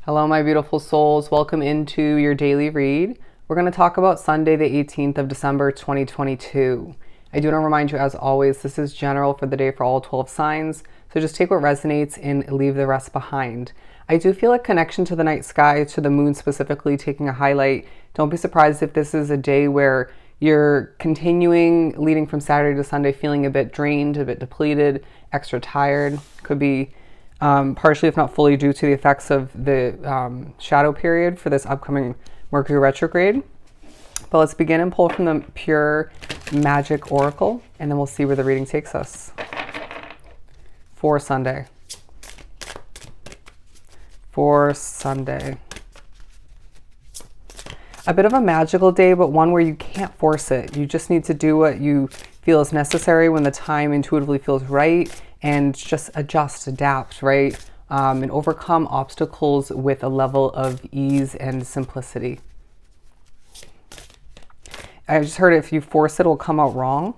Hello, my beautiful souls. Welcome into your daily read. We're going to talk about Sunday, the 18th of December, 2022. I do want to remind you, as always, this is general for the day for all 12 signs. So just take what resonates and leave the rest behind. I do feel a connection to the night sky, to the moon specifically, taking a highlight. Don't be surprised if this is a day where you're continuing, leading from Saturday to Sunday, feeling a bit drained, a bit depleted, extra tired. Could be partially, if not fully, due to the effects of the shadow period for this upcoming Mercury retrograde. But let's begin and pull from the Pure Magic Oracle, and then we'll see where the reading takes us. For Sunday. For Sunday. A bit of a magical day, but one where you can't force it. You just need to do what you feel is necessary when the time intuitively feels right, and just adjust, adapt, right? And overcome obstacles with a level of ease and simplicity. I just heard if you force it, it'll come out wrong.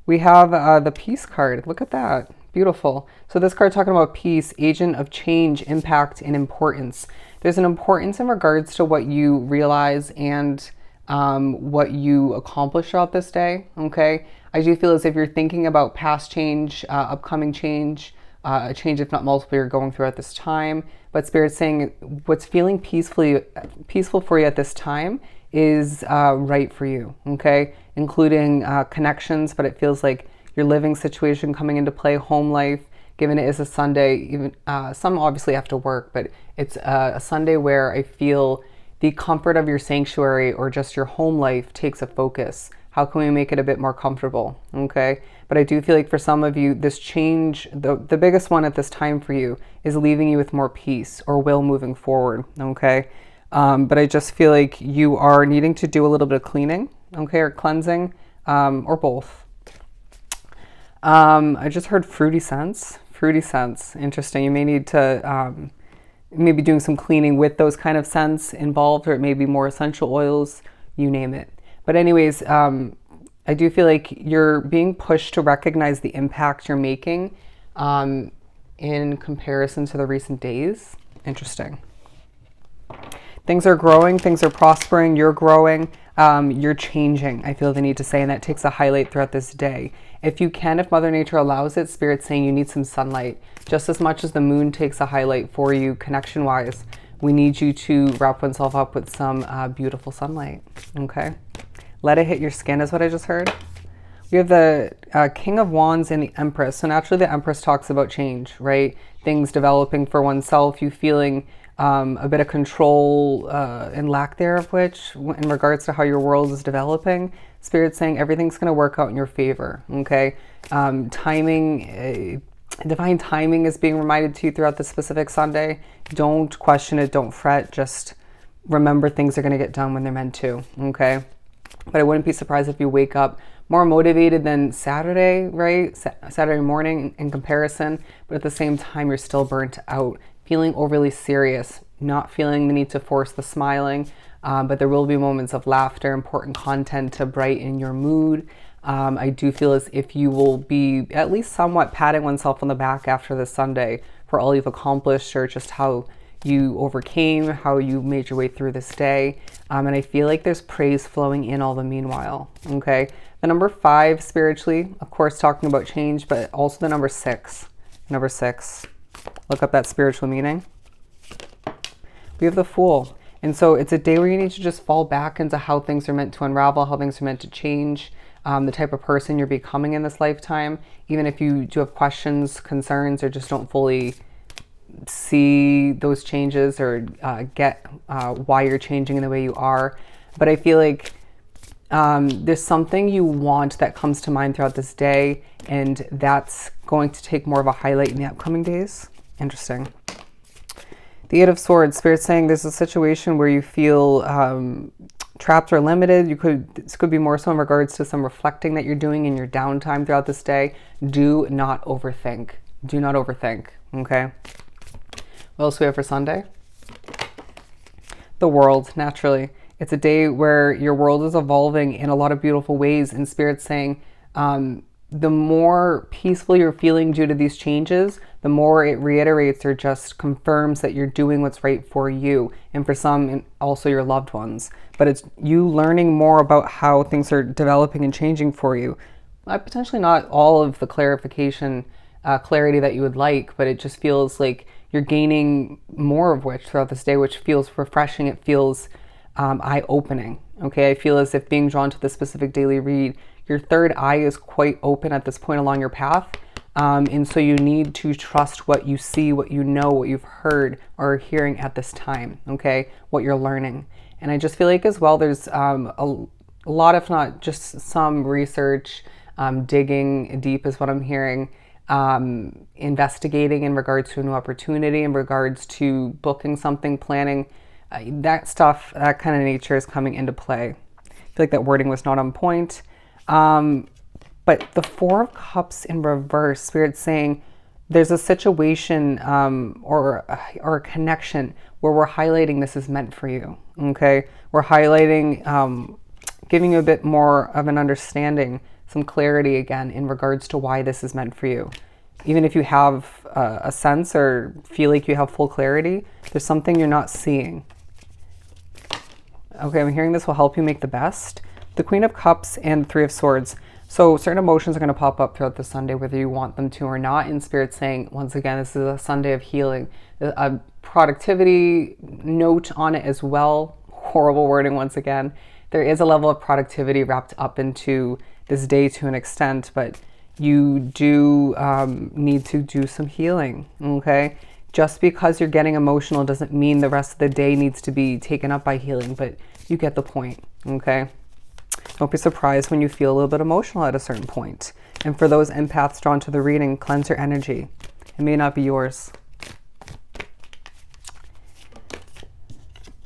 We have the Peace card. Look at that. Beautiful. So this card talking about peace, agent of change, impact, and importance. There's an importance in regards to what you realize and what you accomplish throughout this day, okay? I do feel as if you're thinking about past change, upcoming change, a change if not multiple you're going through at this time. But Spirit's saying what's feeling peaceful for you at this time is right for you, okay? Including connections, but it feels like your living situation coming into play, home life, given it is a Sunday, even some obviously have to work, but it's a Sunday where I feel the comfort of your sanctuary or just your home life takes a focus. How can we make it a bit more comfortable? Okay. But I do feel like for some of you, this change, the biggest one at this time for you is leaving you with more peace or will moving forward. Okay. But I just feel like you are needing to do a little bit of cleaning, okay, or cleansing, or both. I just heard fruity scents. Fruity scents. Interesting. You may need to maybe doing some cleaning with those kind of scents involved, or it may be more essential oils, you name it. But anyways, I do feel like you're being pushed to recognize the impact you're making in comparison to the recent days. Interesting. Things are growing, things are prospering, you're growing, you're changing, I feel the need to say, and that takes a highlight throughout this day. If you can, if Mother Nature allows it, Spirit's saying you need some sunlight. Just as much as the moon takes a highlight for you connection-wise, we need you to wrap oneself up with some beautiful sunlight, okay? Let it hit your skin is what I just heard. We have the King of Wands and the Empress. So naturally the Empress talks about change, right? Things developing for oneself, you feeling a bit of control and lack thereof, which in regards to how your world is developing, Spirit's saying everything's going to work out in your favor, okay? Timing, divine timing is being reminded to you throughout this specific Sunday. Don't question it, don't fret, just remember things are going to get done when they're meant to, okay? But I wouldn't be surprised if you wake up more motivated than Saturday, right? Saturday morning in comparison, but at the same time, you're still burnt out, feeling overly serious, not feeling the need to force the smiling, but there will be moments of laughter, important content to brighten your mood. I do feel as if you will be at least somewhat patting oneself on the back after this Sunday for all you've accomplished or just how you overcame, how you made your way through this day. And I feel like there's praise flowing in all the meanwhile, okay? The number 5 spiritually, of course, talking about change, but also the number 6. Number 6, look up that spiritual meaning. We have the Fool. And so it's a day where you need to just fall back into how things are meant to unravel, how things are meant to change, the type of person you're becoming in this lifetime. Even if you do have questions, concerns, or just don't fully see those changes or get why you're changing in the way you are. But I feel like there's something you want that comes to mind throughout this day, and that's going to take more of a highlight in the upcoming days. Interesting. The Eight of Swords, Spirit saying there's a situation where you feel trapped or limited. This could be more so in regards to some reflecting that you're doing in your downtime throughout this day. Do not overthink. Do not overthink, okay? What else do we have for Sunday? The World, naturally. It's a day where your world is evolving in a lot of beautiful ways, and Spirit's saying the more peaceful you're feeling due to these changes, the more it reiterates or just confirms that you're doing what's right for you, and for some, also your loved ones. But it's you learning more about how things are developing and changing for you. Potentially not all of the clarity that you would like, but it just feels like you're gaining more of which throughout this day, which feels refreshing. It feels eye-opening. Okay, I feel as if being drawn to the specific daily read, your third eye is quite open at this point along your path. And so you need to trust what you see, what you know, what you've heard or are hearing at this time, okay? What you're learning. And I just feel like as well, there's a lot, if not just some research, digging deep is what I'm hearing, investigating in regards to a new opportunity, in regards to booking something, planning, that stuff, that kind of nature is coming into play. I feel like that wording was not on point. But the Four of Cups in reverse, Spirit's saying there's a situation or a connection where we're highlighting this is meant for you, okay? We're highlighting, giving you a bit more of an understanding, some clarity again in regards to why this is meant for you. Even if you have a sense or feel like you have full clarity, there's something you're not seeing. Okay, I'm hearing this will help you make the best. The Queen of Cups and the Three of Swords. So certain emotions are going to pop up throughout the Sunday, whether you want them to or not. And Spirit's saying, once again, this is a Sunday of healing. A productivity note on it as well. Horrible wording once again. There is a level of productivity wrapped up into this day to an extent, but you do need to do some healing, okay? Just because you're getting emotional doesn't mean the rest of the day needs to be taken up by healing, but you get the point, okay? Don't be surprised when you feel a little bit emotional at a certain point. And for those empaths drawn to the reading, cleanse your energy. It may not be yours.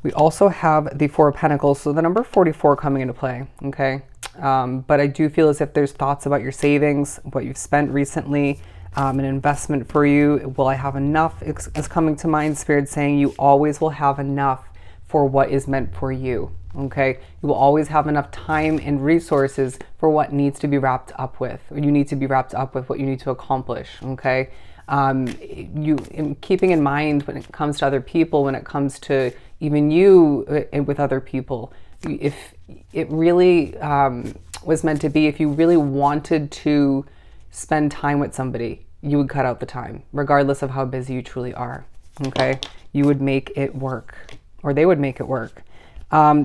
We also have the Four of Pentacles, so the number 44 coming into play, okay? But I do feel as if there's thoughts about your savings, what you've spent recently, an investment for you. Will I have enough is coming to mind. Spirit saying you always will have enough for what is meant for you. Okay, you will always have enough time and resources for what needs to be wrapped up with. You need to be wrapped up with what you need to accomplish. Okay, keeping in mind when it comes to other people, when it comes to even you with other people, if it really was meant to be, if you really wanted to spend time with somebody, you would cut out the time, regardless of how busy you truly are. Okay, you would make it work, or they would make it work.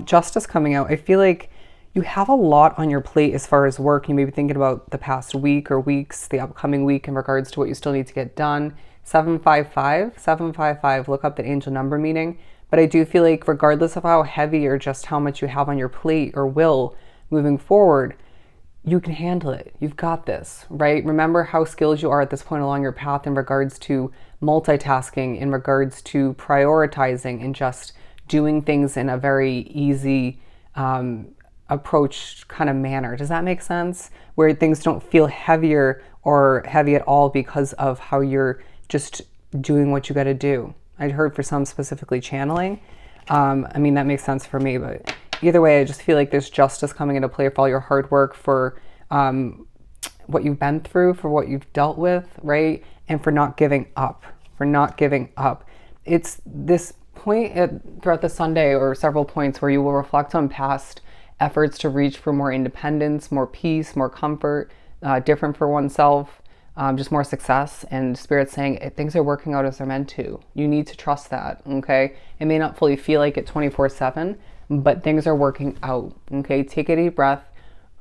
Justice coming out. I feel like you have a lot on your plate as far as work. You may be thinking about the past week or weeks, the upcoming week in regards to what you still need to get done. 755, look up the angel number meaning. But I do feel like regardless of how heavy or just how much you have on your plate or will moving forward, you can handle it. You've got this, right? Remember how skilled you are at this point along your path in regards to multitasking, in regards to prioritizing and just doing things in a very easy approach kind of manner. Does that make sense? Where things don't feel heavier or heavy at all because of how you're just doing what you got to do. I'd heard for some specifically channeling. I mean, that makes sense for me, but either way, I just feel like there's justice coming into play for all your hard work, for what you've been through, for what you've dealt with, right? And for not giving up, It's this point throughout the Sunday, or several points, where you will reflect on past efforts to reach for more independence, more peace, more comfort, different for oneself, just more success. And Spirit's saying things are working out as they're meant to. You need to trust that, okay? It may not fully feel like it 24/7, but things are working out, okay? Take a deep breath,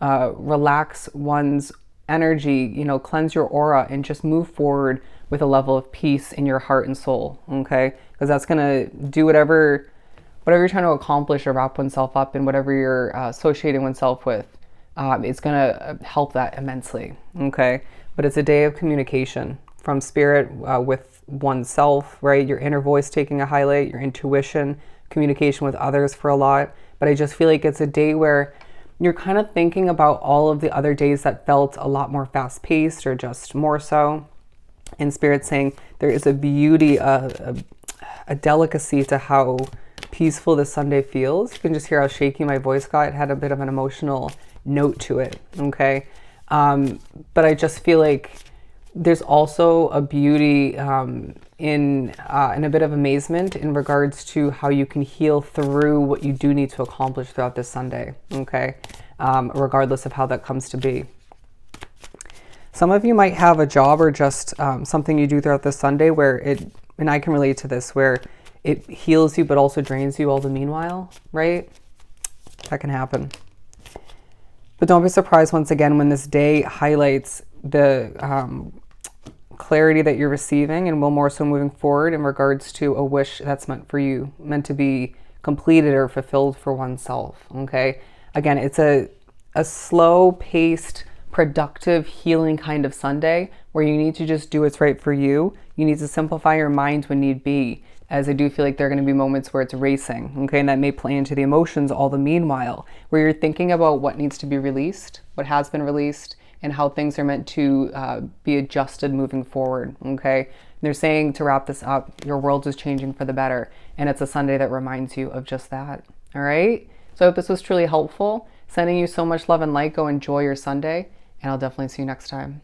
relax one's energy, cleanse your aura, and just move forward with a level of peace in your heart and soul, okay? Because that's going to do whatever you're trying to accomplish or wrap oneself up in, whatever you're associating oneself with, it's going to help that immensely, okay? But it's a day of communication from Spirit with oneself, right? Your inner voice taking a highlight, your intuition, communication with others for a lot. But I just feel like it's a day where you're kind of thinking about all of the other days that felt a lot more fast-paced or just more so. And Spirit saying there is a beauty, a delicacy to how peaceful this Sunday feels. You can just hear how shaky my voice got. It had a bit of an emotional note to it, okay? But I just feel like there's also a beauty in a bit of amazement in regards to how you can heal through what you do need to accomplish throughout this Sunday, okay? Regardless of how that comes to be. Some of you might have a job or just something you do throughout this Sunday where and I can relate to this, where it heals you but also drains you all the meanwhile, right? That can happen. But don't be surprised once again when this day highlights the clarity that you're receiving, and will more so moving forward in regards to a wish that's meant for you, meant to be completed or fulfilled for oneself, okay? Again, it's a slow-paced, productive, healing kind of Sunday where you need to just do what's right for you. You need to simplify your mind when need be, as I do feel like there are going to be moments where it's racing, okay? And that may play into the emotions all the meanwhile, where you're thinking about what needs to be released, what has been released, and how things are meant to be adjusted moving forward, okay? And they're saying, to wrap this up, your world is changing for the better, and it's a Sunday that reminds you of just that, all right? So I hope this was truly helpful. Sending you so much love and light. Go enjoy your Sunday, and I'll definitely see you next time.